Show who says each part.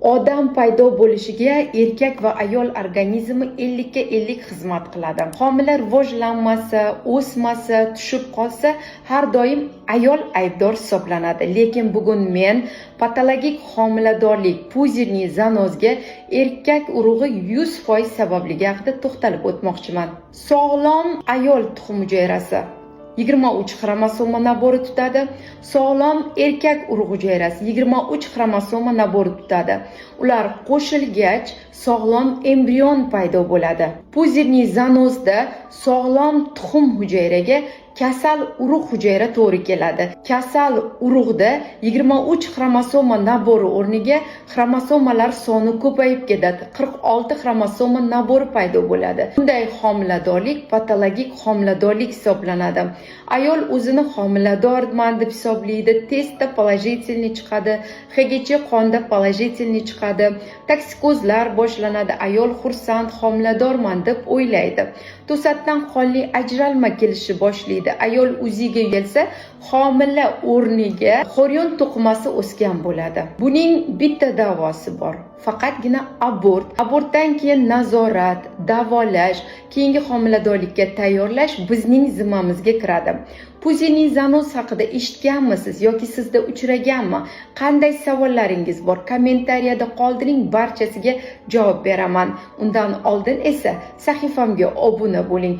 Speaker 1: Odam paydo bo'lishiga erkak va ayol organizmi 50 ga 50 xizmat qiladi. Homila rivojlanmasa, o'smasa, tushib qolsa, har doim ayol aybdor hisoblanadi. Lekin bugun men patologik homiladorlik, puzirniy zanozga erkak urug'i 100% sababligi haqida to'xtalib o'tmoqchiman. Sog'lom ayol tuxum hujayrasi 23 xromosoma nabori tutadi. Sog'lom erkak urug' hujayrasi 23 xromosoma nabori tutadi. Ular qo'shilgach sog'lom embrion paydo bo'ladi. Puzirniy zanozda sog'lom tuxum hujayraga kasal urug' hujayra to'g'ri keladi. Kasal urug'da 23 xromosoma nabori o'rniga xromosomalar soni ko'payib ketadi. 46 xromosoma nabori paydo bo'ladi. Bunday homiladorlik patologik homiladorlik hisoblanadi. Ayol o'zini homiladorman deb hisoblaydi, testda положительный chiqadi, HGC qonda положительный chiqadi, toksikozlar boshlanadi, ayol xursand homiladorman deb o'ylaydi. To'satdan qonli ajralma kelishi boshlaydi. Ayol o'ziga kelsa, homila o'rniga xoryon to'qimasi o'sgan bo'ladi. Buning bitta davosi bor. Faqatgina abort. Abortdan keyin nazorat, davolash, keyingi homiladorlikka tayyorlash bizning zimmamizga kiradi. Puzirniy zanoz haqida eshitganmisiz yoki sizda uchraganmi? Qanday savollaringiz bor? Kommentariyada qoldiring, barchasiga javob beraman. Undan oldin esa sahifamga obuna bo'ling.